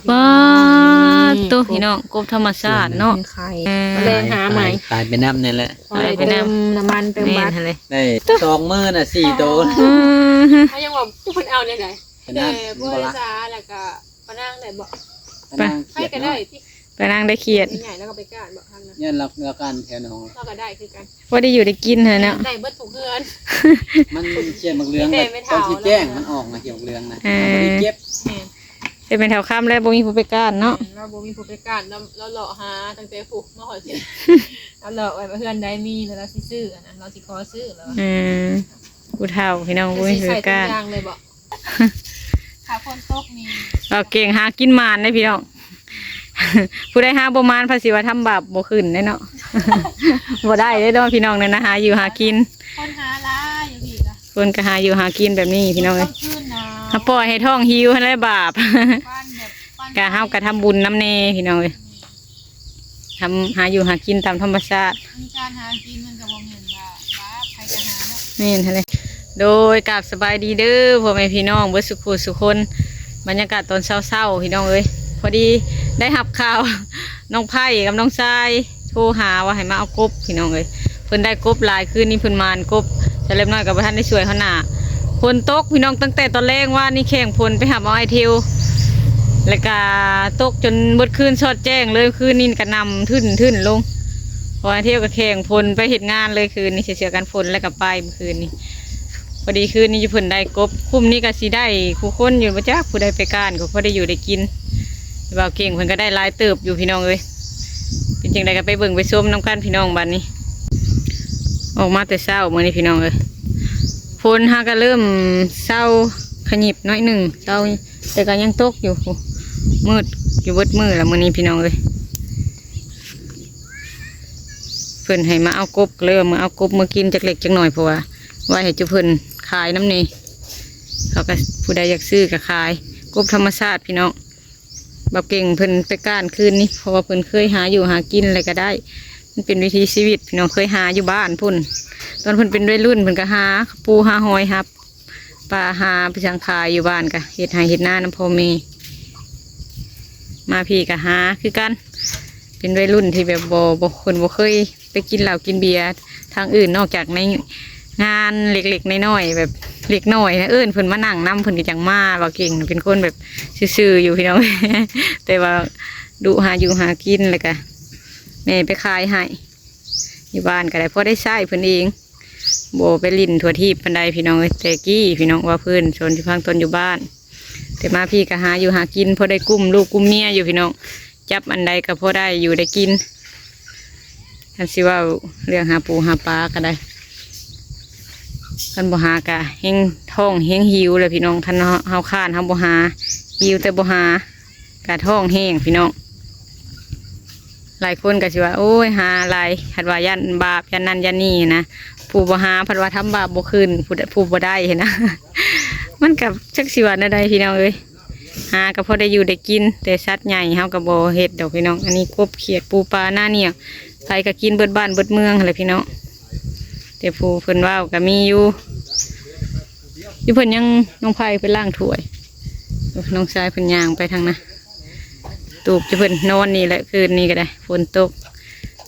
ป้าตัวพี่น้องกบธรรมชาติเนาะแรงหาใหม่ ตายไปน้ำนี่แหละ ไปเติมน้ำมันเติมบัตร เลย ได้2 มื้อน่ะ4 โตว เขายังบอกทุกคนเอาเนี่ยไหน ไป แต่ น้ำ บัวซาแล้วก็ปนั่งไหนบอก ไปนั่ง ให้ก็ได้ที่ ไปนั่งได้เขียด ใหญ่แล้วก็ไปก้านบอกทางนั้น ยันเราการแถวหนอง เราก็ได้คือกัน ว่าได้อยู่ได้กินเหรอเนาะ ได้เบิดถูกเพื่อน มันเขียนบักเรืองตอนที่แจ้งมันออกนะเขียนบักเรืองนะบ่ได้เก็บ เป็นแถวค่ำแล้วบ่มีผู้ไปก้านเนาะ เราบ่มีผู้ไปก้านเราเลาะหาตั้งแต่ผูกมาหอยเสียเราเลาะไว้เพื่อนได้มีแล้วเราสิซื้อนะเราสิขอซื้อแล้ว ผู้เฒ่าพี่น้องบ่มีผู้ไปก้าน ยางเลยบอกขาคนตกนี่ เราเก่งหากินมานได้พี่น้อง ผู้ได้หาบ่มานภาษีว่าทำบาปบ่ขึ้นได้เนาะ บ่ได้ได้ดอกพี่น้องเนี่ยนะหาอยู่หากิน คนหาลายอยู่พี่ละ คนก็หาอยู่หากินแบบนี้พี่น้องเอ้ย ขึ้นนะ ถ้าปล่อยให้ท้องหิวให้ได้บาป บ้านแบบบ้าน ก็เฮาก็ทำบุญน้ำเนพี่น้องเอ้ยทำหาอยู่หากินตามธรรมชาติ มีการหากินมันก็บ่เหมือนว่าบ้าใครจะหาเนาะ นี่นั่นเลยโดยกราบสบายดีเด้อพ่อแม่พี่น้องเบิดสุขุสุคนบรรยากาศตอนเช้าๆพี่น้องเอ้ยพอดีได้หับข่าว น้องไผ่กับน้องทรายโทรหาว่าให้มาเอากบพี่น้องเอ้ยเพิ่นได้กบหลายคืนนี้เพิ่นมานกบแต่เล็กน้อยกับท่านได้ช่วยเขาหนาฝนตกพี่น้องตั้งแต่ตอนแรกว่านี่แข่งฝนไปหาเอาไอเทวแล้วก็ตกจนเบิดคืนชอดแจ้งเลยคืนนี้ก็นำทึ่นลงพอไอเทวก็แข่งฝนไปเห็นงานเลยคืนนี้เสียกันฝนแล้วก็ไปเมื่อคืนนี้พอดีคืนนี้อยู่เพิ่นได้กบคุ้มนี้ก็สิได้คู่คนอยู่บ่จักผู้ใดไปการก็พอได้อยู่ได้กินบ่าวเก่งเพิ่นก็ได้หลายเติบอยู่พี่น้องเอ้ยเป็นจังไดก็ไปเบิ่งไปชมน้ำกันพี่น้องบัดนี้ ออกมาแต่เช้ามื้อนี้พี่น้องเอ้ยฝนฮาก็เริ่มเศร้าขยิบน้อยหนึ่งเศร้าแต่ก็ยังตกอยู่มืดอยู่เบิดมือแล้วมื้อนี้พี่น้องเอ้ยเพิ่นให้มาเอากบเลยมาเอากบมากินจักเล็กจักหน่อยเพราะว่าไว้ให้เจ้าเพิ่นขายน้ำนี่เขาก็ผู้ใดอยากซื้อก็ขายกบธรรมชาติพี่น้องแบบเก่งเพิ่นไปก้านคืนนี้เพราะว่าเพิ่นเคยหาอยู่หากินอะไรก็ได้มันเป็นวิถีชีวิตพี่น้องเคยหาอยู่บ้านพุ่นตอนเพิ่นเป็นวัยรุ่นเพิ่นก็หาปูหาหอยครับปลาหาไปสังขายอยู่บ้านก็เฮ็ดหาเฮ็ดหน้าน้ำพอมีมาพี่ก็หาคือกันเป็นวัยรุ่นที่แบบบ่คนบ่เคยไปกินเหล้ากินเบียร์ทางอื่นนอกจากในงานเล็กๆน้อยๆแบบเล็กน้อยนะเอิ้นเพิ่นมานั่งนำเพิ่นก็จังมาว่าเก่งเป็นคนแบบซื่อๆอยู่พี่น้อง แต่ว่าดุหาอยู่หากินเลยก็แม่ไปขายให้อยู่บ้านก็ได้พอได้ใช้เพิ่นเองโบไปลินถั่วทีบพันใดพี่น้องแต่กี้พี่น้องว่าเพื่อนชนที่พังตนอยู่บ้านแต่มาพี่ก็หาอยู่หากินพอได้กุ้มลูกกุ้มเมียอยู่พี่น้องจับอันใดก็พอได้อยู่ได้กินท่านสิว่าเรื่องหาปูหาปลาก็ได้ท่านบ่หากะเฮงท้องเฮงหิวเลยพี่น้องท่านเฮาข้านเฮาบ่หาหิวแต่บ่หากะท้องแห้งพี่น้องหลายคนก็สิว่าโอ้ยหาหลายผัดว่ายันบาปยันนั่นยันนี่นะผู้บ่หาผัดว่าทำบาปบ่คืนผู้บ่ได้เห็นนะ มันกับจักสิว่าใดพี่น้องเอ้ยหาก็พอได้อยู่ได้กินแต่สัตว์ใหญ่เฮาก็บ่เฮ็ดดอกพี่น้องอันนี้กบเขียดปูปลาหน้าเนี่ยใครก็กินเบิดบ้านเบิดเมืองอะไรพี่น้องแต่ผู้เพิ่นว่าก็มีอยู่เพิ่นยังน้องไผ่ไปล้างถ้วยน้องชายเพิ่นย่างไปทางนะตูบจะเพิ่นนอนนี่แหละคืนนี้ก็ได้ฝนตก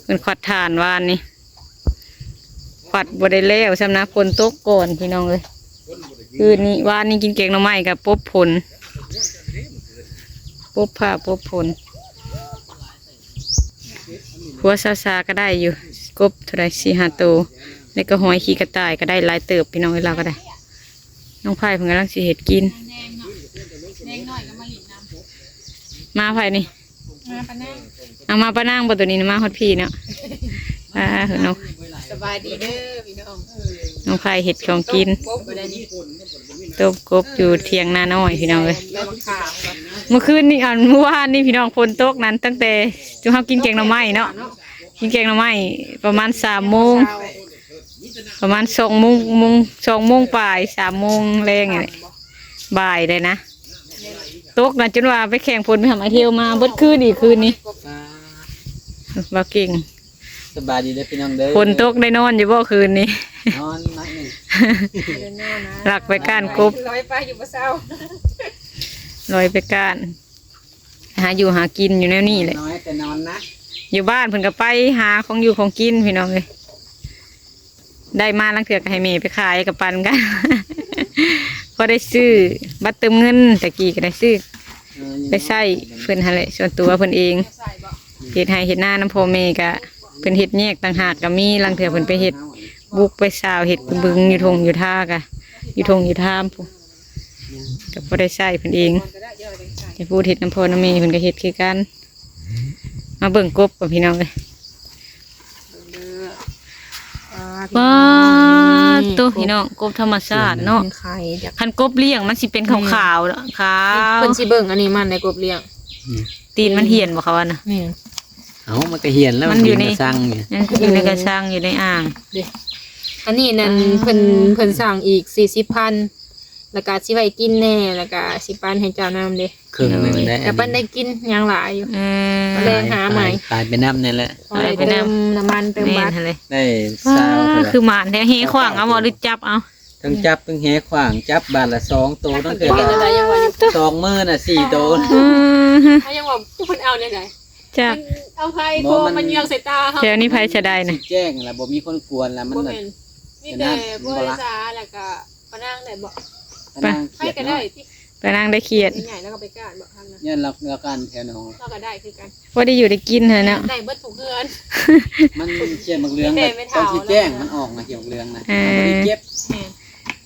เพิ่นขวัดถ่านวานนี่ขวัดบ่ได้แล้วซ้ำนะฝนตกก่อนพี่น้องเลยคืนนี้วานนี้กินเก่งหน่อไม้กับปบผลปบผ้าปบผลหัวซาก็ได้อยู่กบเท่าไร4-5 ตัวแล้วก็หอยขี้กระต่ายก็ได้หลายเติบพี่น้องเราก็ได้น้องไผ่เพิ่งกำลังสิเห็ดกินแดงเนาะแดงหน่อยก็มาหลินน้ำมาไผ่นี่มาปะนั่ง เอามาปะนั่งบนตัวนี้นะมาฮอดพี่เนาะน้อง สบายดีเด้อพี่น้อง น้องไผ่เห็ดของกิน กบอะไรนี่ ต้มกบอยู่เทียงนาน้อยพี่น้องเลย แล้วขาวแบบ เมื่อคืนนี่เมื่อวานนี่พี่น้องฝนตกนั้นตั้งแต่จุ่มเขากินแกงหน่อไม้เนาะกินแกงหน่อไม้ประมาณ3 โมงประมาณ2 โมงปลาย3 โมงแรงอย่างนี้บ่ายเลยนะตกนะจนว่าไปแข่งฝนไปทำไอเที่ยวมาเบิดคืนอีกคืนนี้บ่าเก่ง สบายดีเด้อพี่น้องเด้อ ฝนตกได้นอนอยู่บ่คืนนี้ นอนน้อยหนึ่ง หลักไปก้านกบ ลอยไปอยู่บนเสา ลอยไปก้าน หาอยู่หากินอยู่แนวนี้แหละ น้อยแต่นอนนะ อยู่บ้านเพิ่นก็ไปหาของอยู่ของกินพี่น้องเลยได้มาลังเถื่อก็ให้แม่ไปขายกับปันกัน พอได้ซื้อบัตรเติมเงินตะกี้ก็ได้ซื้อไปใช้เพิ่นหั่นแหละส่วนตัวเพิ่นเอง ใส่บ่ เฮ็ดให้เฮ็ดหน้าน้ำพ่อแม่ก็เพิ่นเฮ็ดแยกต่างหากก็มีลังเถื่อเพิ่นไปเฮ็ดบุกไปสาวเฮ็ดบึงอยู่ทงอยู่ท่ากะอยู่ทงอยู่ท่ามพู้นก็บ่ได้ใช้เพิ่นเอง ก็ได้เดี๋ยวได้ใส่ ให้พูดเฮ็ดน้ำพ่อน้ำแม่เพิ่นก็เฮ็ดคือกันมาเบิ่งกบกับพี่น้องเลยว้าตัวพี่น้องกบธรรมชาติเนาะ ไข่จาก คันกบเลี้ยงมันสิเป็นขาวๆเนาะขาว เพิ่นสิเบิ่งอันนี้มันในกบเลี้ยง ตีนมันเหี่ยนบ่เขาว่านะ นี่ เอามันก็เหียนแล้ว มันอยู่ใน กระสังเนี่ย ยังอยู่ในกระชังอยู่ในอ่าง เด้อันนี้นั่นเพิ่นสั่งอีก40,000แล้วก็สิไว้กินแน่แล้วก็สิปันให้เจ้านำเด้ ครึ่งหนึงได้ แต่เพิ่นได้กินยังหลายอยู่ เออ แรงหาใหม่ ตายไปน้ำนี่แหละ พอได้เติมน้ำมันเติม แม่ บั น ตร หั่นเลย ได้ ว้า สาวเท่าไหร่ คือหมานแท้เฮขวางเอาบ่หรือจับเอา ทั้งจับทั้งแหขวางจับบาทละ2ตัวต้องเกิด เป็นอะไรยังว่าอยู่ 2 มื้อน่ะ4ตัว อือฮึ เขายังว่าผู้คนเอาเนี่ยไหน จับ เอาใครโคมันเยียงใส่ตาเขา แถวนี้ไผจะได้นะ แจ้งแล้วบ่มีคนกวนแล้วมัน บ่ น่ะ แม่นมีแต่บริษัทแล้วก็ปะนางได้บ่ ไปนั่ง ใครก็ได้ที่ ไปนั่งได้เขียด ใหญ่แล้วก็ไปก้านบ่ทางนั้น ยันเรากันแถวหนอง เราก็ได้คือกัน ว่าได้อยู่ได้กินเถอะเนาะ ได้เบิดทุกเดือน มันเขียนมักเรือง ไม่ ตอน เท่า ที่แจ้งมันออกนะเขียนมักเรืองนะบ่ได้เก็บ แม่น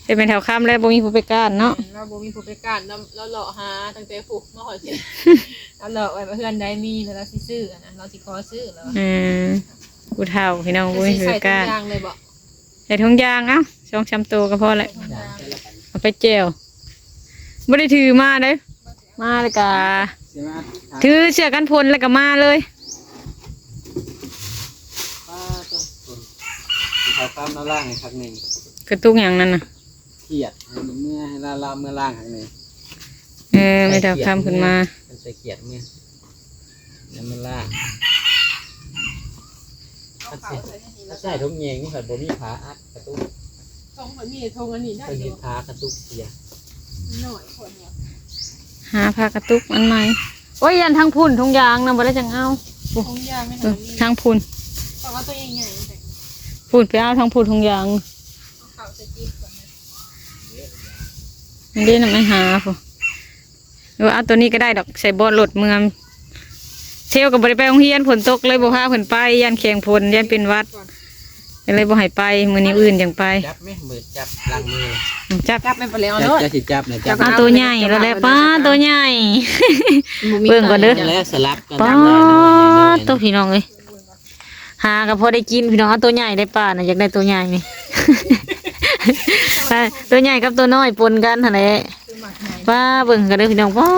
จะเป็นแถวค่ำแล้วบ่มีผู้ไปก้านเนาะ เราบ่มีผู้ไปก้านเราเลาะหาตั้งแต่ผูกมาหอยสิเราเลาะไว้เพื่อนได้มีแล้วเราสิซื้อนะเราสิขอซื้อแล้ว ผู้เฒ่าพี่น้องบ่มี สิ ผู้ ใส่ ไป ทุ ก้าก น อย่างเลยบ่ ใส่ถุงยางเอ้า2-3ตัวก็พอแหละเอาไปแจวบ่ได้ถือมาเด้อมาแล้วก็ ใช่ไหม ถือเสื้อกันฝนแล้วก็มาเลย เขาข้ามมาล่างให้ครั้งหนึ่ง กระตุกอย่างนั้นน่ะ เขียดให้เมื่อให้เราเมื่อล่างครั้งหนึ่ง ไม่ได้ทำขึ้นมา มันใส่เขียดเมื่อแล้วมันล่างใส่ทุกเงี้ยนี่ค่ะบ่มีขาอัดกระตุก ทงมันมีทงอันนี้ได้ เป็น อยู่ ขากระตุกเสีย หน่อยคนเนี่ย หาผ้ากระตุกอันใหม่โอ้ยยันทางพุ่นถุงยางนะบ่ได้จังเอา ทงยางไม่ เอ ทั อน ทางพุ่น ต้องเอาตัวใหญ่ๆแต่ พุ่นไปเอาทางพุ่นถุงยาง เอาเข่าจะจิ๊บก่อนนะ มันได้นำไม่หาพุ่นหรือว่าเอาตัวนี้ก็ได้ดอกใส่บอลรถเมืองเที่ยวกับบริไปโรงเรียนฝนตกเลยบ่พาเพิ่นไปยันแข่งพลยันเป็นหวัดก็เลยบ่ให้ไปมื้อนี้อื่นจังไป จับไหมมือจับล้างมือ จับ จับไม่ไปแล้ว จับ เนาะ จะสิจับนะจับ เอาตัวใหญ่แล้วแหละป้าตัวใหญ่ เบิ่งก่อนเด้อ แล้วสลับกัน ป้า ได้ ตัวพี่น้องเอ้ยหาก็พอได้กินพี่น้องเอาตัวใหญ่ได้ป้าน่ะอยากได้ตัวใหญ่นี่ ตัวใหญ่กับตัวน้อยปนกันหั่นแหละป้าเบิ่งกันเด้อพี่น้องป้า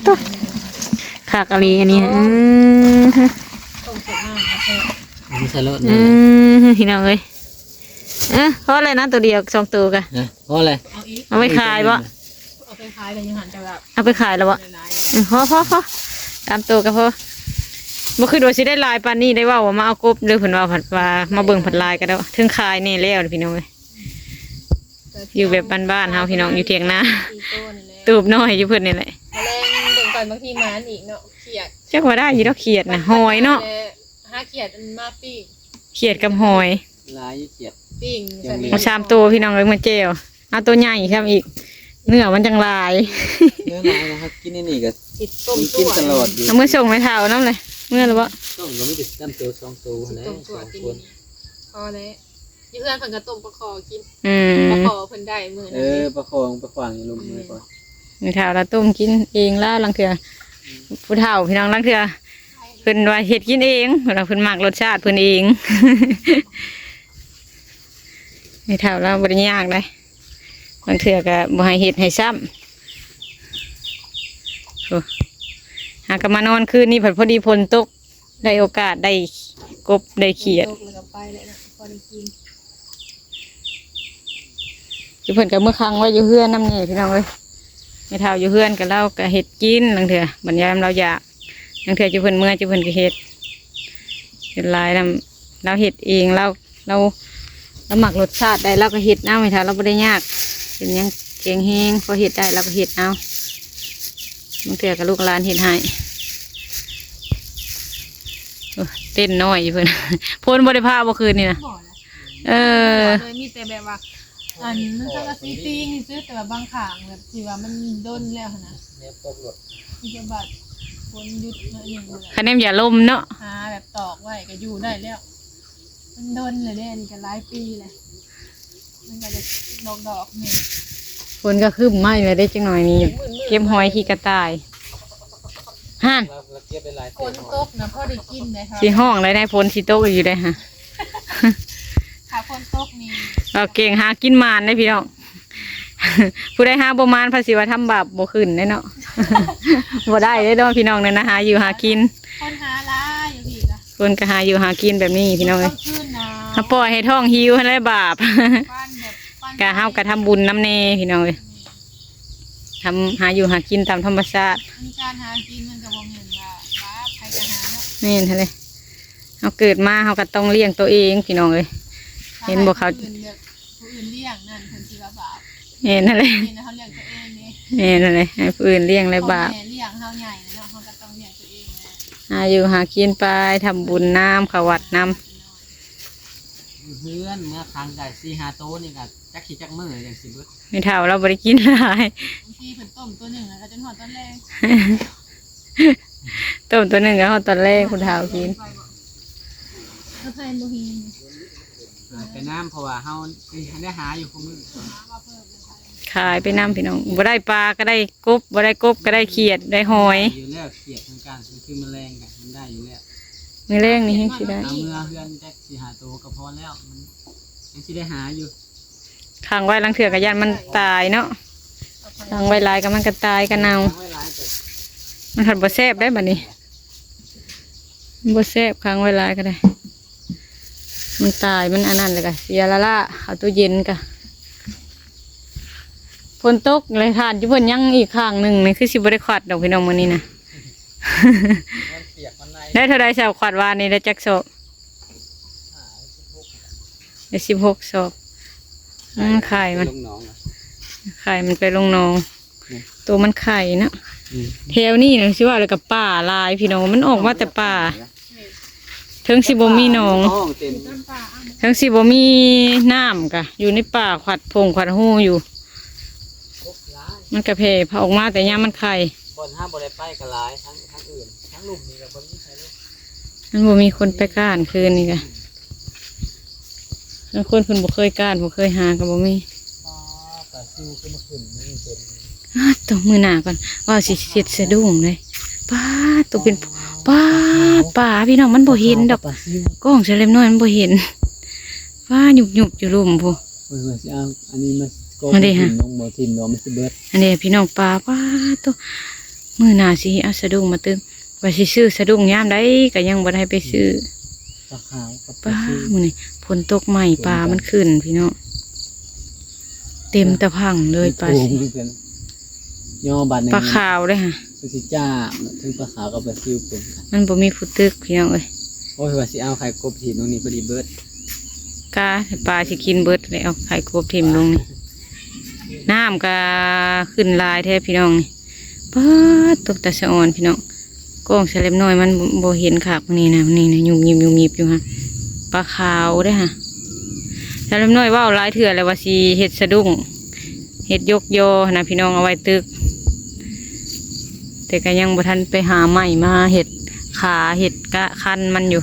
ตัวขากะลีอันนี้มีสลัด พี่น้องเอ้ยเพราะอะไรนะตัวเดียว2ตัวกัน นะเพราะอะไร เอาอีก เอาไปขายบ่ เอาไปขายแต่ยังหันจะแบบ เอาไปขายแล้วบ่ หลาย พอตามตัวก็พอบ่คือโดยสิได้ลายปานนี้ได้ว่ามาเอากบเด้อเพิ่นว่าผัดว่ามาเบิ่งผัดลายก็ได้ถึงขายนี่แล้วพี่น้องเอ้ย ๆ อยู่แบบบ้านๆเฮาพี่น้องอยู่เถียงนา อีโต้นี่แหละ ตูบน้อยอยู่เพิ่นนี่แหละ แมลงเบิ่งก่อนบางทีมันอีกเนาะเขียด จักว่าได้อยู่ดอกเขียดน่ะหอยเนาะ หาเขียดมันมาปิ้ง เขียดกับหอย ลายเขียด ปิ้ง เอา3ตัวพี่น้องเอ้ยมาเจลเอาตัวใหญ่ครับอีกเนื้อมันจังลาย เนื้อลายนะครับกินนี่ก็ ติดต้ม กิน ตัว ตลอดอยู่ เอามือส่งไปเท่าน้ำเลยเมื่อหรือบ่ ต้องก็ไม่ติดน้ำตัว2ตัว ติด นะ ต้มตัว 2 กิน คน พอแล้วยี่เพื่อนเพิ่นก็ต้มปลาคอกิน อื ปลาม คอเพิ่นได้มื้อ เอ นั้น อประคองประขวางอยู่ลุมมือก่อน มีเท่าเราต้มกินเองล่าลังเถื่อผู้เฒ่าพี่น้องลังเถื่อเพิ่นว่าเฮ็ดกินเองเราเพิ่นมักรสชาติเพิ่นเอง มีเท่าเราบ่ได้ยากเลยลังเถื่อก็บ่ให้เฮ็ดให้ซ้ำโอ้หากนมานอนคืนนี้พอดีฝนตกได้โอกาสได้กบได้เขียด ตกแล้วก็ไปเลยนะพอได้กิน อยู่เพิ่นกับเมื่อครั้งไว้อยู่เฮือนน้ำนี่พี่น้องเอ้ยไม่เท่าอยู่เฮือนกับเราก็เฮ็ดกินลังเถื่อบรรยามเราอยากลังเถื่ออยู่เพิ่นเมื่ออยู่เพิ่นก็เฮ็ดเป็นลายเราเฮ็ดเองเราหมักรสชาติได้เราก็เฮ็ดเอาไม่เท่าเราไม่ได้ยากเป็นหยังเก่งแฮงพอเฮ็ดได้เราก็เฮ็ดเอาบางเถื่อกับลูกหลานเฮ็ดให้ เต้นน้อยอยู่เพิ่น พลบ่ได้พาบ่คืนนี่นะ บ่นะ เออ เลยมีแต่แบบว่าอันมันสังกะสีตีงซื้อแต่ว่าบางขางแบบที่ว่ามันด้นแล้วนะ เนี่ยปกหลด มีแต่บัดคนหยุดหน่อยหนึงเลย คะแนนอย่าล่มเนาะ หาแบบตอกไว้ก็อยู่ได้แล้ว มันด้นเลยเนี่ยนี่ก็หลายปีเลยมันก็จะดอกๆนี่ ฝนก็คืบไหม้เลยได้จังหน่อยนี่เก็บหอยขี้กระต่ายห่าน เราเก็บไปหลาย ฝนตกนะพ่อได้กินเลยค่ะ สิห้องเลยได้ฝนสิตกอยู่ได้ฮะ ถ้าฝนตกนี่ เราเก่งหากินมานได้พี่น้อง ผู้ใดหาบ่มานภาษีว่าทำบาปบ่ขึ้นได้เนาะ บ่ได้ได้ดอกพี่น้องเนี่ยนะหาอยู่หากิน คนหาหลายอยู่พี่ละ คนก็หาอยู่หากินแบบนี้พี่น้องเอ้ ต้ ย องขึ้นนะ ถ้าปล่อยให้ท้องหิวให้ได้บาป บ้านแบบบ้าน กะเฮากะทำบุญน้ำเนพี่น้องเอ้ยทำหาอยู่หากินตามธรรมชาติ มีการหากินมันก็บ่เหมือนว่าใครจะหาเนาะ นี่เห็นเลยเฮาเกิดมาเฮาก็ต้องเลี้ยงตัวเองพี่น้องเอ้ย เห็นบ่เขา ผู้อื่นแบบผู้อื่นเลี้ยงนั่นคนที่ว่าบาป เห็นนั่นเลย นี่นะเขาเลี้ยงตัวเองนี่ เห็นนั่นเลยให้ผู้อื่นเลี้ยงเลยบาป พ่อแม่เลี้ยงเฮาใหญ่เนาะเขาก็ต้องเลี้ยงตัวเองนะ หาอยู่หากินไปทำบุญน้ำเขาวัดน้ เพื่อนเมื่อครั้งได้4-5โต๊ะนี่ก็จักขี้จักมืออย่างสิเบิด ำไม่เท่าเราบริกินหลาย บางทีเพิ่นต้มตัวหนึ่งแล้วก็จนหอดต้นแรก ต้มตัวหนึ่งก็เอาตอนแรกคุณเท่ากิน ก็เพลนบ่ฮีน ไปน้ำเพราะว่าเฮาได้หาอยู่คุมื้อ หามาเพิ่มเลยค่ะ ขายไปน้ำพี่น้องบ่ได้ปลาก็ได้กบบ่ได้กบก็ได้เขียดได้หอย อยู่แล้วเกียดทางการคือแมลงกันมันได้อยู่แล้ว มือแรงนี่ยังสิได้ เอาเมื่อเพื่อนจัก4-5โต๊ะก็พอแล้วมันยังสิได้หาอยู่ ขังไว้ลังเถื่อกระยันมันตายเนาะขังไว้หลายก็มันก็ตายก็เน่า ไว้หลายแต่ มันหัดบ่แซ่บได้บัดนี้มันบ่แซ่บขังไว้หลายก็ได้ มันตายมันอันนั้นเลยก็เสียละเอาตู้เย็นก็ฝนตกเลยทานอยู่เพิ่นยังอีกข้างหนึ่งนี่คือสิบ่ได้ขวัดดอกพี่น้องมื้อนี้นะ มันเปียกมันใน ได้เท่าไรแซวขวัดวานนี่ได้จักศอกได้16ศอกไข่มัน ลงหนองอะ ไข่มันไปลงหนอง นี่ ตัวมันไข่นะ อืม แถวนี้นะสิว่าเลยกับป่าลายพี่น้องมันออกมาแต่ป่าถึงสิบ่มีหนอง ห้องเต็ม ต้นป่าอ้ำ ถึงสิบ่มีน้ำกะอยู่ในป่าขวัดพงขวัดหูอยู่ มันกระเพาะออกมาแต่ยามมันไข่ บนห้าบนได้ไปกระลายทั้งอื่นทั้งลุ่มนี่กับคนที่ใช้เลย มันบ่มีคนไปก้านคืนนี่กะแล้วคนเพิ่นบ่เคยก้านบ่เคยหาก็บ่มี ปลาซิวขึ้นมาขึ้นนี่เป็น ต้องมือหน้าก่อนว่าสิเสียดสะดุ้งเลยป้าตัวเป็นป้าพี่น้องมันบ่เห็นดอก ปลาซิว กล้องเฉลมน้อยมันบ่เห็นว่าหยุบอยู่รุมพู เออสิเอาอันนี้มาโก อันนี้ฮะ ลงบ่ทิมเนาะมันสิเบิด อันนี้พี่น้องป้าตัวมือหน้าสิเอาสะดุ้งมาตึงว่าสิซื้อสะดุ้งยามใดก็ยังบ่ได้ไปซื้อ ปลาขาวกับปลา ป้า ซิว มื้อนี้ฝนตกใหม่ปลามันขึ้นพี่น้องเต็มตะพังเลยปลา โอ้ สิ โหเป็นย่อบาดหนึง ปลาขาวเลยค่ะ สิจ้าถึงปลาขาวกับปลาซิวเป็นกัน มันบ่มีผู้ตึกพี่น้องเอ้ย โอ้ยว่าสิเอาไข่กบทีตรงนี้พอดีเบิด กาปลาสิกินเบิดเลยเอาไข่กบทิ่มลงนี่น้ำก็ขึ้นลายแท้พี่น้องนี่ป้าดตกตะสะออนพี่น้องกล้องเฉลมน้อยมันบ่เห็นขากนี่นะยุบอยู่ฮะปลาขาวเด้อฮะเฉลมน้อยว่าวหลายเถื่อแล้วว่าสิเฮ็ดสะดุ้งเฮ็ดยกโยนะพี่น้องเอาไว้ตึก แต่ก็ยังบ่ทันไปหาใหม่มาเห็ดขาเห็ดกะคันมันอยู่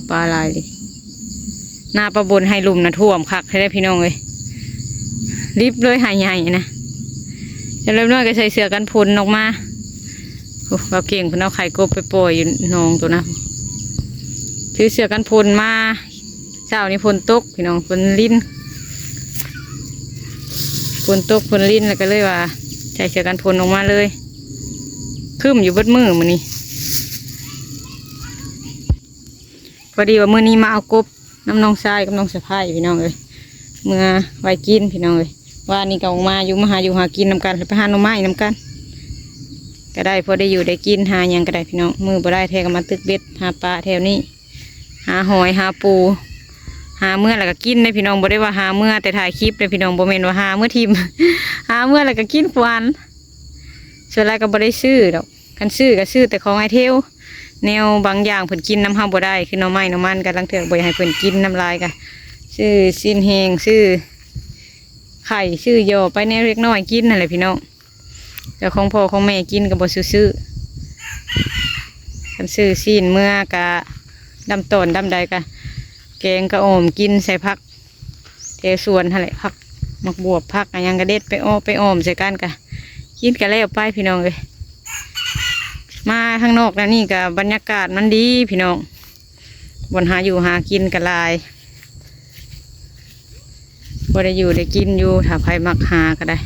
ปลาลายดิหน้าประบนให้ลุมนะท่วมคักให้ได้พี่น้องเลยรีบเลยหายใหญ่นะจะเริ่มน้อยก็ใส่เสื้อกันพุนออกมาโอ้เราเก่งเพิ่นเอาไข่กบไปปล่อยอยู่หนองตัวนะถือเสื้อกันพุนมาเช้านี้ฝนตกพี่น้องฝนลิ้นฝนตกฝนลิ้นแล้วก็เลยว่าใส่เสื้อกันฝนออกมาเลยคืมอยู่เบิดมือมื้อนี้พอดีว่ามื้อนี้มาเอากบน้ำน้องทรายกับน้องสะพายพี่น้องเลยเมื่อไว้กินพี่น้องเลยว่านี่ก็ออกมาอยู่มาหาอยู่หากินนำกันไปหาหน่อไม้นำกันก็ได้พอได้อยู่ได้กินหาหยังก็ได้พี่น้องมือบ่ได้แทก็มาตึกเบ็ดหาปลาแถวนี้หาหอยหาปูหาเมื่อแล้วก็กินได้พี่น้องบ่ได้ว่าหาเมื่อแต่ถ่ายคลิปเลยพี่น้องบ่แม่นว่าหาเมื่อทิม หาเมื่อแล้วก็กินควันส่วนไรก็บ่ได้ซื้อดอกกันซื้อก็ซื้อแต่ของไอเทล แนวบางอย่างเพิ่นกินน้ำห้าบ่ได้คือหน่อไม้หน่อมันกำลังเถื่อบ่อยากให้เพิ่นกินน้ำลายกะซื้อสิ้นแหงซื้อไข่ซื้อยอไปแนวเล็กน้อยกินนั่นแหละพี่น้องแต่ของพ่อของแม่กินก็บ่ซื้อคันซื้อสิ้นเมื่อกะดำต้นดำใดกะแกงกะออมกินใส่ผักเทส่วนหั่นแหละผักมักบวบผักอะไรยังกระเด็ดไปออมใส่กันกะกินกันแล้วไปพี่น้องเลยมาข้างนอกนะนี่กับบรรยากาศมันดีพี่น้องบนหาอยู่หากินกันลายบ่ได้อยู่ได้กินอยู่ถ้าใครมักหาก็ได้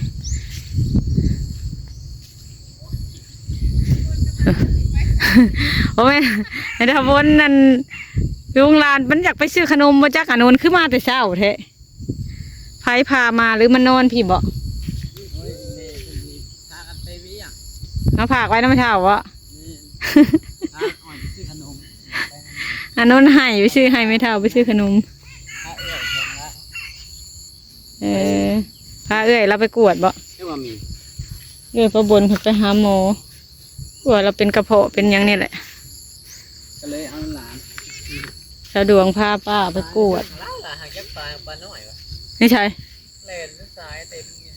โอ้ยไอ้ดาวบนนั่นลุงลานมันอยากไปซื้อขนมมาจากอนุนขึ้นมาแต่เช้าแท้ไผพามาหรือมันนอนพี่บ่ โอ้ยแม่เพิ่นสิพากันไปเวียง เอาฝากไว้น้ำเท่าวะ นี่พาอ่อนไปซื้อขนมไปนำ อันนู้นให้ไปซื้อให้ไม่เท่าไปซื้อขนม พาเอื้อยเพิ่นละ เออพาเอ้ยเราไปกวดบ่ เรียกว่ามี เอ้ยประบนเพิ่นไปหาหมอกวดเราเป็นกระเพาะเป็นหยังนี่แหละ ก็เลยเอาหลาน สะดวงพาป้าไปกวด หลานล่ะหาเก็บปลาน้อยวะ นี่ใช่ เล่นสายเต็มเนี่ย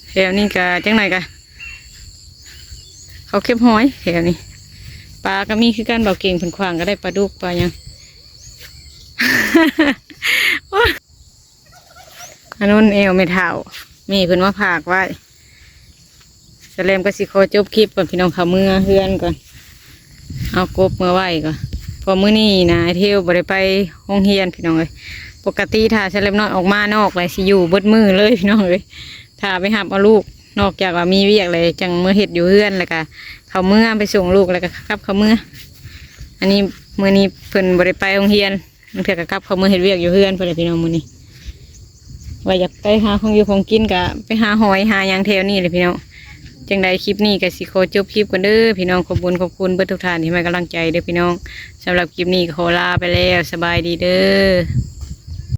แถวนี้กะจังไหนกะเขาเก็บหอยแถวนี้ปลาก็มีคือการเบาเก่งผนขวางก็ได้ปลาดุกปลาหยัง อันนู้นเอวไม่เท่ามีเพิ่นมาผากไว้แสลมก็สิขอจบคลิปก่อนพี่น้องเขาเมื่อเฮือนก่อนเอากบเมื่อไหวก่อนพอมื้อนี้นะไอ้เที่ยวบ่ได้ไปโรงเรียนพี่น้องเอ้ยปกติถ้าแสลมน้อยออกมานอกเลยสิอยู่เบิดมือเลยพี่น้องเอ้ยถ้าไปหับเอาลูกนอกจากว่ามีเวียกเลยจังเมื่อเฮ็ดอยู่เฮือนแล้วก็เขาเมื่อไปส่งลูกแล้วก็กลับเขาเมื่ออันนี้มื้อนี้เพิ่นบ่ได้ไปโรงเรียนมันเถื่อก็กลับเขาเมื่อเฮ็ดเวียกอยู่เฮือนเพิ่นแหละพี่น้องมื้อนี้ว่าอยากไปหาของอยู่ของกินก็ไปหาหอยหาหยังแถวนี้เลยพี่น้องจังใดคลิปนี้ก็สิขอจบคลิปกันเด้อพี่น้องขอบคุณเบิดทุกท่านที่ให้กำลังใจเด้อพี่น้องสำหรับคลิปนี้ก็ขอลาไปแล้วสบายดีเด้อ